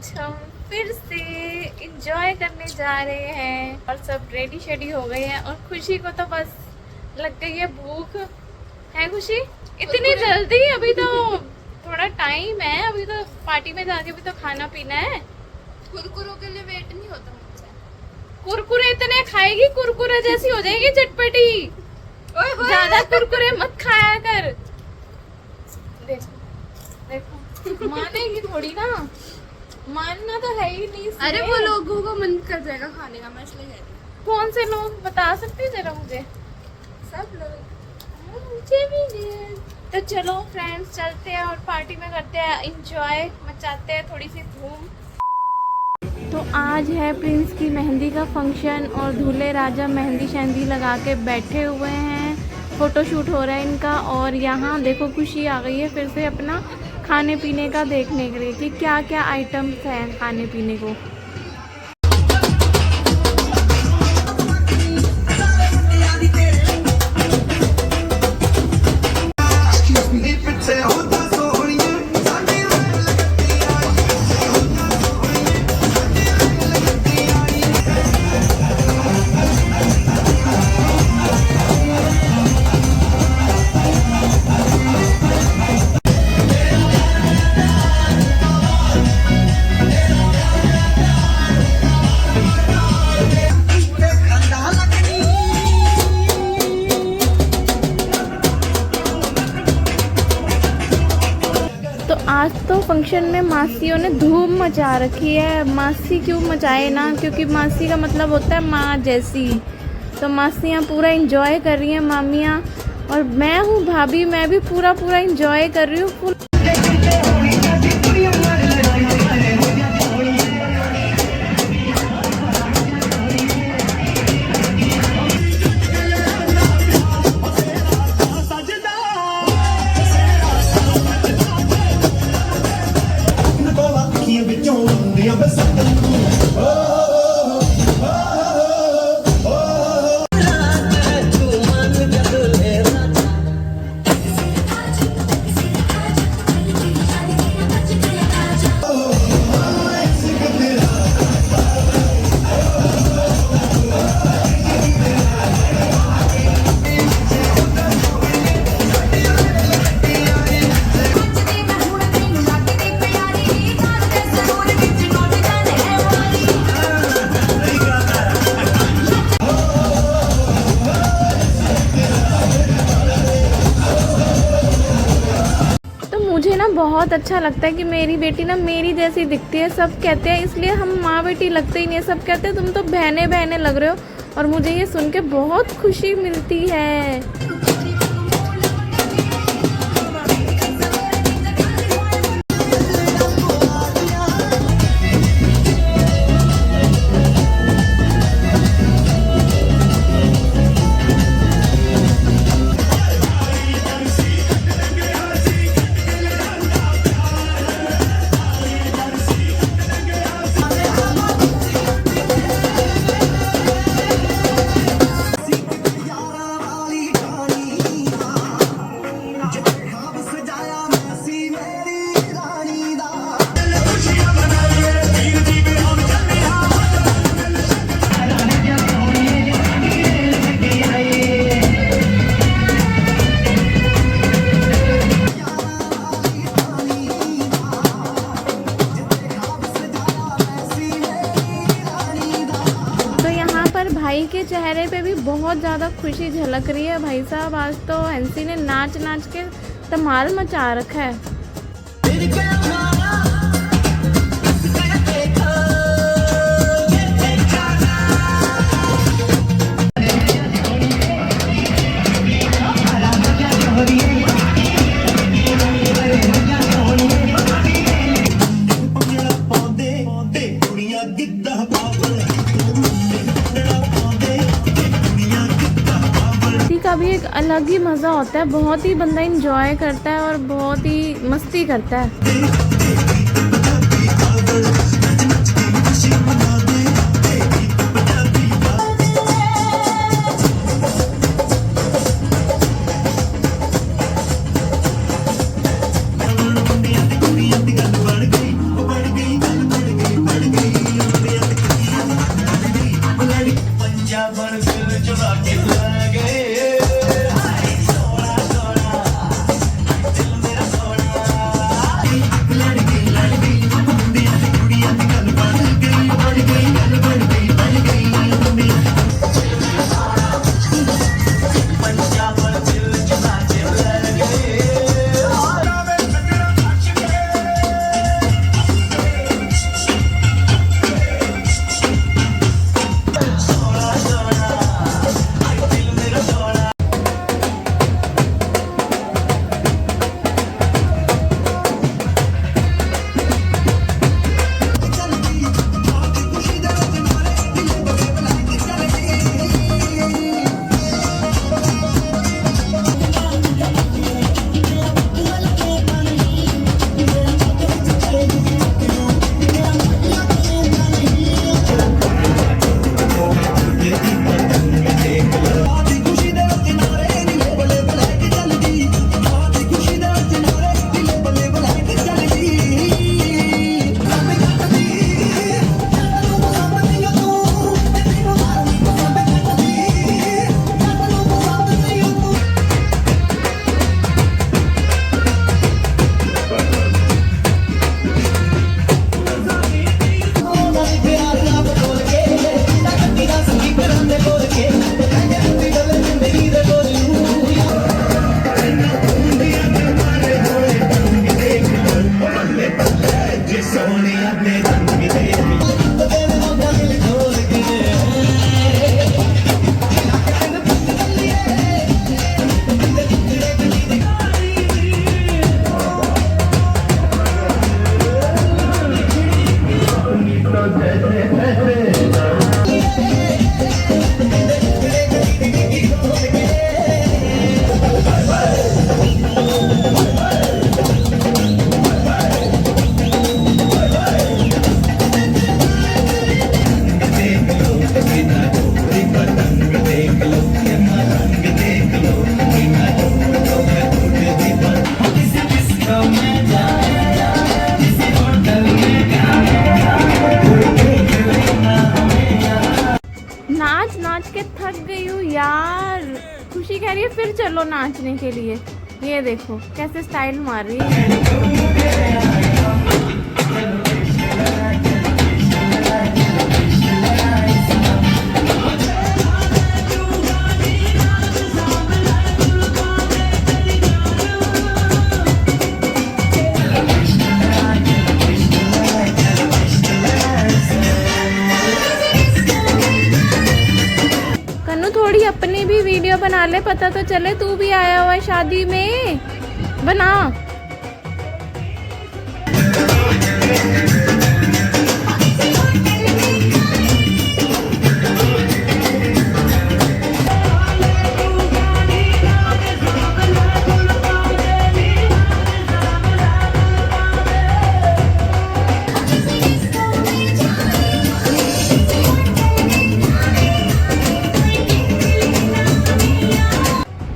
आज हम फिर से इंजॉय करने जा रहे हैं और सब रेडी शेडी हो गए हैं और खुशी को तो बस लग गई है भूख। है खुशी? इतनी जल्दी? अभी तो थोड़ा टाइम है, अभी तो पार्टी में जाके भी तो खाना पीना है। कुरकुरों के लिए वेट नहीं होता मुझसे। कुरकुरे इतने खाएगी, कुरकुरे जैसी हो जाएगी चटपटी। ज्यादा कुरकुरे मत खाया कर। देखो देखो मानेगी थोड़ी ना, मानना तो है ही नहीं। अरे वो लोगों को मन कर जाएगा खाने का, मैं इसलिए कह रही हूँ। कौन से लोग बता सकते जरा मुझे? सब लोग। मुझे भी नहीं। तो चलो फ्रेंड्स चलते हैं और पार्टी में करते हैं इंजॉय, मचाते हैं थोड़ी सी धूम। तो आज है प्रिंस की मेहंदी का फंक्शन और दूल्हे राजा मेहंदी शहंदी लगा के बैठे हुए हैं, फ़ोटोशूट हो रहा है इनका। और यहाँ देखो खुशी आ गई है फिर से अपना खाने पीने का देखने के लिए कि क्या क्या आइटम्स हैं खाने पीने को। तो आज तो फंक्शन में मासियों ने धूम मचा रखी है। मासी क्यों मचाए ना, क्योंकि मासी का मतलब होता है माँ जैसी। तो मासियाँ पूरा इंजॉय कर रही हैं, मामियाँ। और मैं हूँ भाभी, मैं भी पूरा इंजॉय कर रही हूँ। मुझे ना बहुत अच्छा लगता है कि मेरी बेटी ना मेरी जैसी दिखती है। सब कहते हैं, इसलिए हम माँ बेटी लगते ही नहीं है। सब कहते हैं तुम तो बहने बहने लग रहे हो, और मुझे ये सुन के बहुत खुशी मिलती है। भाई के चेहरे पे भी बहुत ज़्यादा खुशी झलक रही है। भाई साहब आज तो हंसी ने नाच नाच के धमाल मचा रखा है। का भी एक अलग ही मज़ा होता है, बहुत ही बंदा इंजॉय करता है और बहुत ही मस्ती करता है। नाच नाच के थक गई हूँ यार। खुशी कह रही है फिर चलो नाचने के लिए। ये देखो कैसे स्टाइल मार रही है। कन्नू थोड़ी अपनी भी वीडियो बना ले, पता तो चले तू भी आया हुआ है शादी में। बना।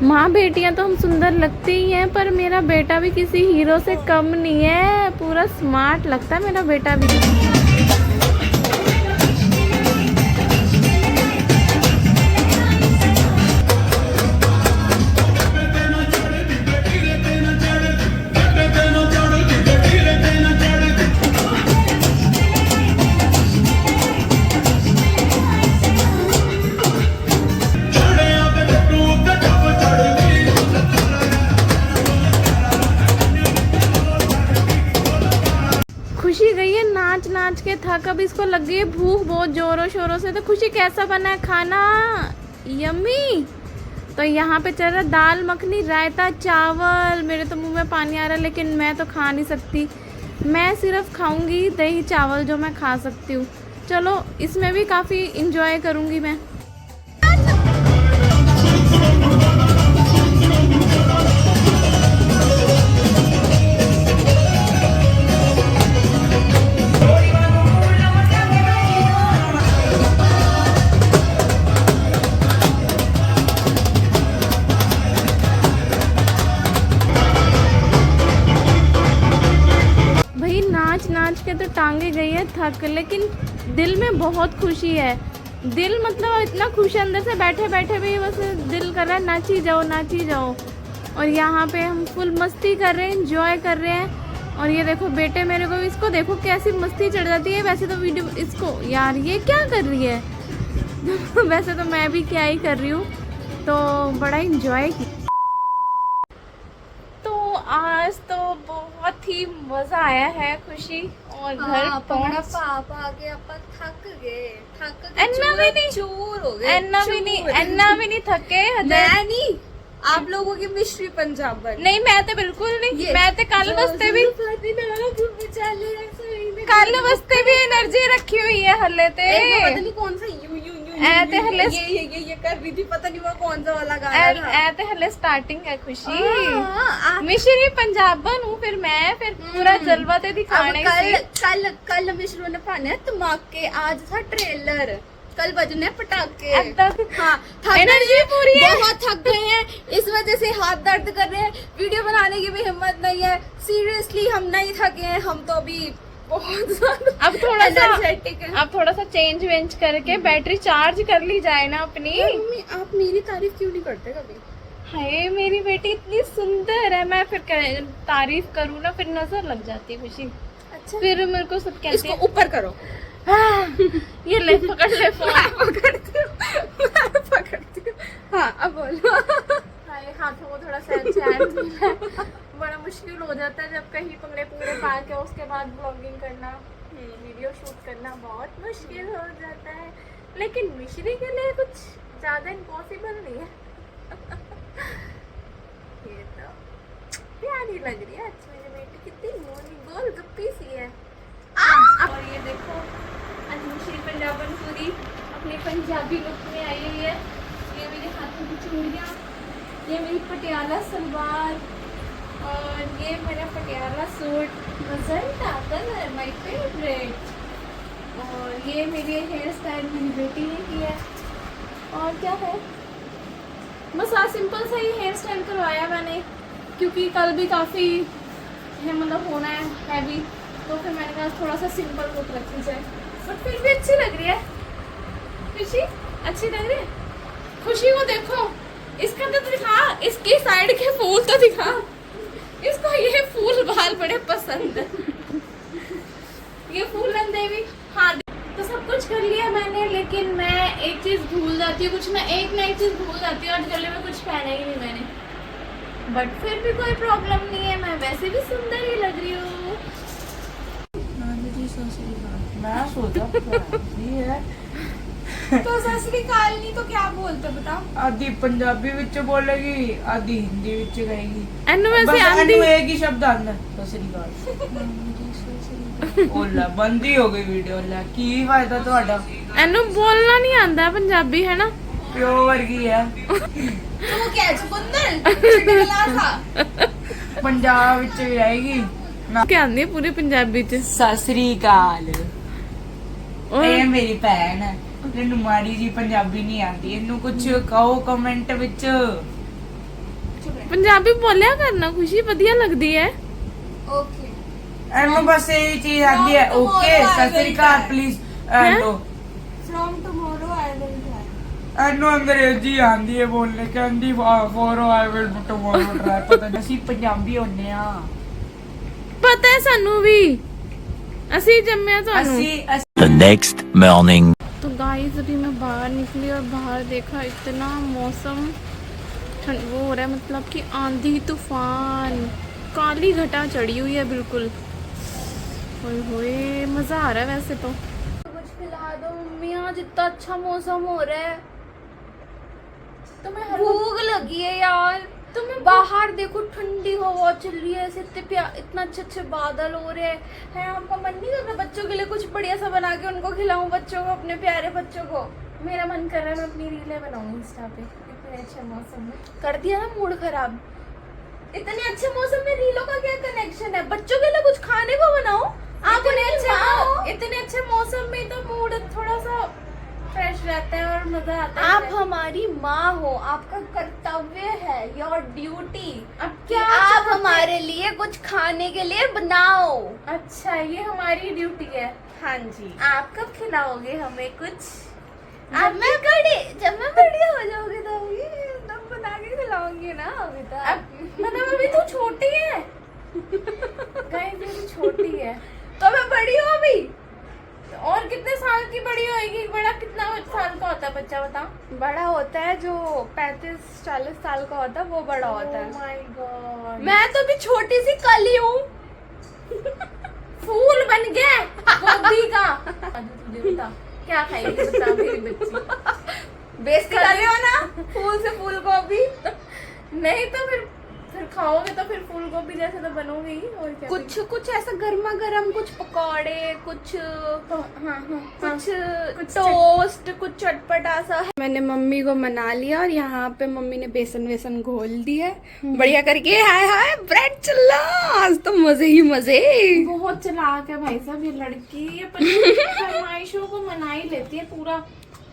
माँ बेटियां तो हम सुंदर लगते ही हैं, पर मेरा बेटा भी किसी हीरो से कम नहीं है। पूरा स्मार्ट लगता है मेरा बेटा भी। खुशी गई है नाच नाच के थक, अब इसको लग गई है भूख बहुत जोरों शोरों से। तो खुशी कैसा बना है खाना? यम्मी। तो यहाँ पे चल रहा दाल मखनी, रायता, चावल। मेरे तो मुंह में पानी आ रहा है, लेकिन मैं तो खा नहीं सकती। मैं सिर्फ खाऊंगी दही चावल जो मैं खा सकती हूँ। चलो इसमें भी काफ़ी इंजॉय करूँगी मैं। नाच नाच के तो टांगे गई है थक, लेकिन दिल में बहुत खुशी है। दिल मतलब इतना खुश है अंदर से, बैठे बैठे भी बस दिल कर रहा है नाची जाओ नाची जाओ। और यहाँ पे हम फुल मस्ती कर रहे हैं, एंजॉय कर रहे हैं। और ये देखो बेटे मेरे को, इसको देखो कैसी मस्ती चढ़ जाती है। वैसे तो वीडियो इसको यार ये क्या कर रही है वैसे तो मैं भी क्या ही कर रही हूँ, तो बड़ा एंजॉय किया। आज तो बहुत ही मजा आया है खुशी। और घर पहुंच पापा के अपन थक गए चूर हो गए। अन्ना भी नहीं थके। मैं नहीं, आप लोगों की मिश्री पंजाबन। नहीं मैं तो बिल्कुल नहीं। मैं तो कल बस्ते भी एनर्जी रखी हुई है हल्ले ते। पता नहीं कौन सा ऐते हल्ले ये कर रही थी, पता नहीं वो कौन सा वाला गाना था। ऐते हल्ले स्टार्टिंग है खुशी। मिश्री पंजाबन हूँ, फिर मैं फिर पूरा जलवा ते दिखाने। कल मिश्रों ने पाने धमाके, आज था ट्रेलर, कल बजने पटाखे। हाँ, एनर्जी पूरी है। बहुत थक गए हैं, इस वजह से हाथ दर्द कर रहे हैं। वीडियो बनाने की भी हिम्मत नहीं है। सीरियसली हम नहीं थके हैं, हम तो अभी बहुत अब थोड़ा सा चेंज वेंज करके बैटरी चार्ज कर ली जाए ना अपनी। मम्मी आप मेरी तारीफ क्यों नहीं करते कभी? हाय मेरी बेटी इतनी सुंदर है, मैं फिर तारीफ करूँ ना फिर नजर लग जाती है खुशी। अच्छा फिर मेरे को सब कहते हैं इसको ऊपर करो। ये ले पकड़ ले फोन। पकड़ती हूँ। हाँ अब बोलो। हाथों को थोड़ा चांस मिला। बड़ा मुश्किल हो जाता है जब कहीं पकड़े पूरे पा के उसके बाद ब्लॉगिंग करना। वीडियो शूट करना बहुत मुश्किल हो जाता है, लेकिन मिश्री के लिए कुछ ज़्यादा इम्पॉसिबल नहीं है। ये तो प्यारी लग रही है। अच्छा मेरी बेटी कितनी मोनी गोल गप्पी सी है। और ये देखो आज मिश्री पंजाबन पूरी अपने पंजाबी लुक में आई हुई है। ये मेरे हाथों की चूड़ियाँ, ये मेरी पटियाला सलवार और ये मेरा Patiala suit magenta colour my favourite. और ये मेरी हेयर स्टाइल मेरी बेटी ने किया है। और क्या है, बस आज सिंपल सा ही हेयर स्टाइल करवाया मैंने, क्योंकि कल भी काफ़ी मतलब होना है हैवी, तो फिर मैंने कहा थोड़ा सा सिंपल लुक रखी जाए। बट फिर भी अच्छी लग रही है। खुशी अच्छी लग रही है। खुशी को देखो, इसका तो दिखा, इसकी साइड के फूल तो दिखा। इसको ये फूल बाल बड़े पसंद है। ये फूल देवी। हाँ तो सब कुछ कर लिया मैंने, लेकिन मैं एक चीज भूल जाती हूँ, कुछ मैं एक नई चीज भूल जाती हूँ और गले में कुछ पहना ही नहीं मैंने। बट फिर भी कोई प्रॉब्लम नहीं है, मैं वैसे भी सुंदर ही लग रही हूँ। मैं सोचा है तो सत श्री अकाल नहीं तो क्या बोलते बताओ? आधी पंजाबी विच बोलेगी, आधी हिंदी विच कहेगी। एनु वैसे बस आंधी एनु एक ही शब्द आंदा सत श्री अकाल। ओला बंदी हो गई वीडियो। ला की फायदा ਤੁਹਾਡਾ? एनु बोलना नहीं आंदा पंजाबी है ना। प्यो वर्गी है। तू क्या चुकंदर चिटकला सा पंजाब विच भी आएगी ना। क्या आंदी है पूरी पंजाबी च। सत श्री अकाल। और ਇਹ ਮੇਰੀ ਭੈਣ ਹੈ, ਇਹਨੂੰ ਮਾੜੀ ਜੀ ਪੰਜਾਬੀ ਨਹੀਂ ਆਉਂਦੀ। ਇਹਨੂੰ ਕੁਝ ਕਹੋ ਕਮੈਂਟ ਵਿੱਚ। पंजाबी बोलिया करना खुशी, बढ़िया लगती है। ओके ਇਹਨੂੰ ਬਸ ਇਹ ਚੀਜ਼ ਆਉਂਦੀ ਹੈ। ਓਕੇ ਸਤ श्री अकाल प्लीज ਐਂਡੋ। From tomorrow I will try. ਇਹਨੂੰ ਅੰਗਰੇਜ਼ੀ ਆਉਂਦੀ ਹੈ ਬੋਲਣੇ, ਕਹਿੰਦੀ ਫੋਰੋ ਆਈ ਵਿਲ ਟੁਮਾਰੋ ਟਰਾਈ। ਪਤਾ ਨਹੀਂ ਅਸੀਂ ਪੰਜਾਬੀ ਹੁੰਨੇ ਆ। पता है सानू भी, ਅਸੀਂ ਜੰਮਿਆ ਤੁਹਾਨੂੰ। ਅਸੀਂ The next morning. तो गाइस अभी मैं बाहर निकली और बाहर देखा इतना मौसम ठंड वो हो रहा है, मतलब कि आंधी तूफान, काली घटा चढ़ी हुई है बिल्कुल। ओए होए मज़ा आ रहा है वैसे तो। कुछ खिला दो मम्मी, आज इतना अच्छा मौसम हो रहा है। तुम्हें भूख लगी है यार। तुम्हें बाहर देखो ठंडी हवा चल रही है, ऐसे इतना अच्छे अच्छे बादल हो रहे हैं। आपका मन नहीं कर रहा बच्चों के लिए कुछ बढ़िया सा बना के उनको खिलाऊं, बच्चों को, अपने प्यारे बच्चों को? मेरा मन कर रहा है मैं अपनी रीलें बनाऊंगी इंस्टा पे इतने अच्छे मौसम में। कर दिया ना मूड खराब। इतने अच्छे मौसम में रीलों का क्या कनेक्शन है? बच्चों के लिए कुछ खाने को बनाओ। आप उन्हें अच्छा इतने अच्छे मौसम में तो मूड थोड़ा सा फ्रेश रहता है और मजा आता है। आप हमारी माँ हो, आपका कर्तव्य है, योर ड्यूटी। अब क्या आप हमारे लिए कुछ खाने के लिए बनाओ। अच्छा ये हमारी ड्यूटी है। हाँ जी। आप कब खिलाओगे हमें कुछ? जब मैं बड़ी हो जाऊंगी तब बना के खिलाऊंगी ना। अभी तो अब मतलब अभी तो छोटी है। गाइस ये भी छोटी है तो मैं बड़ी हूँ अभी। और कितने साल की बड़ी होएगी? बड़ा कितना साल का होता है बच्चा बता? बड़ा होता है जो 35-40 साल का होता है वो बड़ा होता है। माय गॉड मैं तो अभी छोटी सी कली हूँ। फूल बन गया गोभी का। तुझे बता क्या खाएगी बता मेरी बच्ची? बेइज्जती कर रहे हो ना फूल से फूल को अभी। नहीं तो फिर खाओगे तो फिर फूल गोभी जैसे तो बनोगे ही। और क्या कुछ ऐसा गर्मा गर्म, कुछ पकौड़े, कुछ तो कुछ टोस्ट, कुछ चटपटा सा। मैंने मम्मी को मना लिया और यहाँ पे मम्मी ने बेसन वेसन घोल दिया बढ़िया करके। हाय हाय ब्रेड चल रहा, आज तो मजे ही मजे। बहुत चलाक है भाई साहब ये लड़की। ये फरमाइशों को मना ही लेती है पूरा।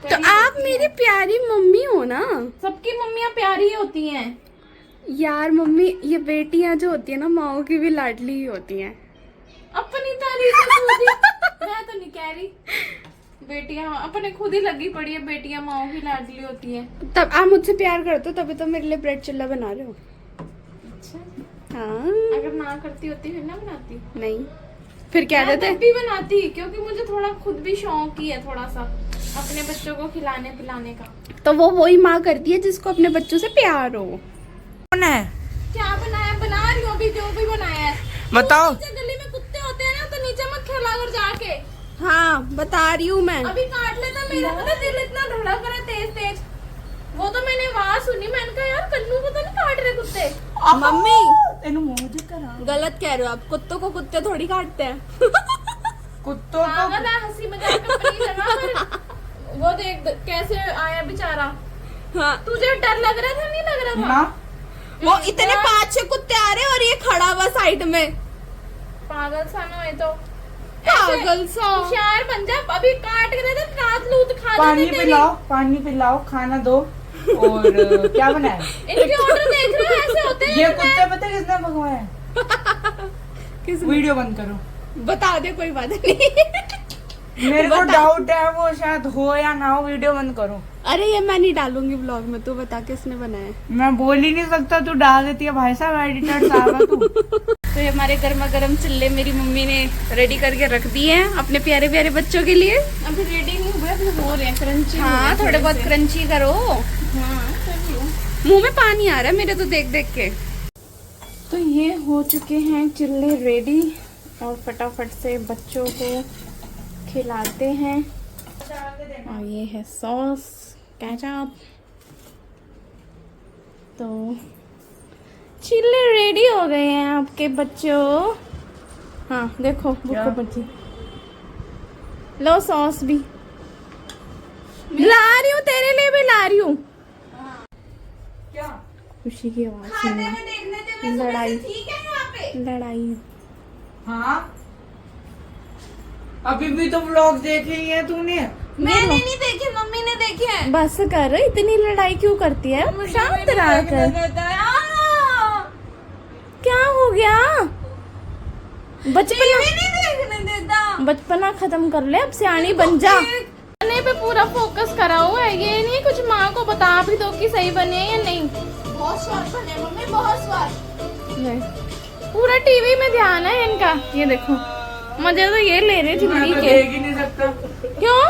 तो आप मेरी प्यारी मम्मी हो ना। सबकी मम्मियाँ प्यारी ही होती हैं यार। मम्मी ये बेटियां जो होती है ना माओ की भी लाडली ही होती हैं। अपनी तारीफ खुद ही। मैं तो नहीं कह रही, बेटियां अपने खुद ही लगी पड़ी है। बेटियां माओ की लाडली होती हैं। तब आप मुझसे प्यार करते हो तभी तो मेरे लिए ब्रेड चिल्ला बना रहे हो। अच्छा हाँ अगर ना करती होती फिर ना बनाती? नहीं फिर क्या मैं देते? तब भी बनाती, क्योंकि मुझे थोड़ा खुद भी शौक ही है थोड़ा सा अपने बच्चों को खिलाने पिलाने का। तो वो वही माँ करती है जिसको अपने बच्चों से प्यार हो। कौन है? क्या बनाया? बना रही हूँ अभी जो भी बनाया है। बताओ। नीचे गली में कुत्ते होते हैं ना तो नीचे मत खिला अगर जाके। हाँ बता रही हूँ मैं। अभी काट लेता, मेरा पता दिल इतना धड़क रहा है तेज तेज। वो तो मैंने आवाज सुनी, मैंने कहा यार कन्नू को तो नहीं काट रहे कुत्ते। मम्मी तेनू मुझे करा गलत कह रहे हो आप, कुत्तों को कुत्ते थोड़ी काटते हैं। कुत्तों को पागल है, हंसी मजाक में अपनी जगह पर। वो देख कैसे आया बेचारा। हाँ तुझे डर लग रहा था नहीं लग रहा था? ना वो इतने 5-6 कुत्ते आ रहे हैं और ये खड़ा हुआ साइड में। पागल सा ना है तो। पागल सा। होशियार बन जा, अभी काट के दे रात लूट खा पानी लेते तेरी। पिलाओ, पानी पिलाओ, खाना दो। और क्या बनाया? इनके ऑर्डर देख रहे हो ऐसे होते हैं। ये कुत्ते पता है किसने भगवाया है? किस वीडियो बंद करो। बता दे, कोई बात नहीं। मेरे को डाउट है वो शायद हो या ना हो, वीडियो बंद करो। अरे ये मैं नहीं डालूंगी ब्लॉग में, तू बता किसने बनाया। मैं बोल ही नहीं सकता, तू डाल देती है। भाई साहब एडिटर साहब है तू। तो ये हमारे गर्मा गर्म चिल्ले मेरी मम्मी ने रेडी करके रख दिए हैं अपने प्यारे प्यारे बच्चों के लिए। अभी रेडी नहीं हुए, अभी हो रहे हैं क्रंची। हाँ थोड़े बहुत क्रंची करो। हाँ कर लो। मुंह में पानी आ रहा है मेरे तो देख देख के। तो ये हो चुके हैं चिल्ले रेडी और फटाफट से बच्चों को खिलाते हैं। और ये है सॉस केचप। तो चिल्ले रेडी हो गए हैं आपके बच्चों। हाँ देखो क्या? भूखो बच्ची, लो सॉस भी ला रही हूँ, तेरे लिए भी ला रही हूँ। क्या? खुशी की आवाज सुनना। लड़ाई लड़ाई। हाँ अभी भी तो व्लॉग देखे ही है तूने। मैंने नहीं देखे, मम्मी ने देखे हैं। बस कर, इतनी लड़ाई क्यों करती है? शांत रहा कर। क्या हो गया? बचपना खत्म कर ले, अब सियानी बन जा। खाने पे पूरा फोकस करा हुआ है, ये नहीं कुछ माँ को बता भी दो कि सही बने हैं या नहीं। बहुत स्वाद बने मम्मी, बहुत स्वाद। नहीं, पूरा टीवी में ध्यान है इनका। ये देखो मजे तो ये ले रहे जिंदगी मैं तो के। देख ही नहीं सकता। क्यों?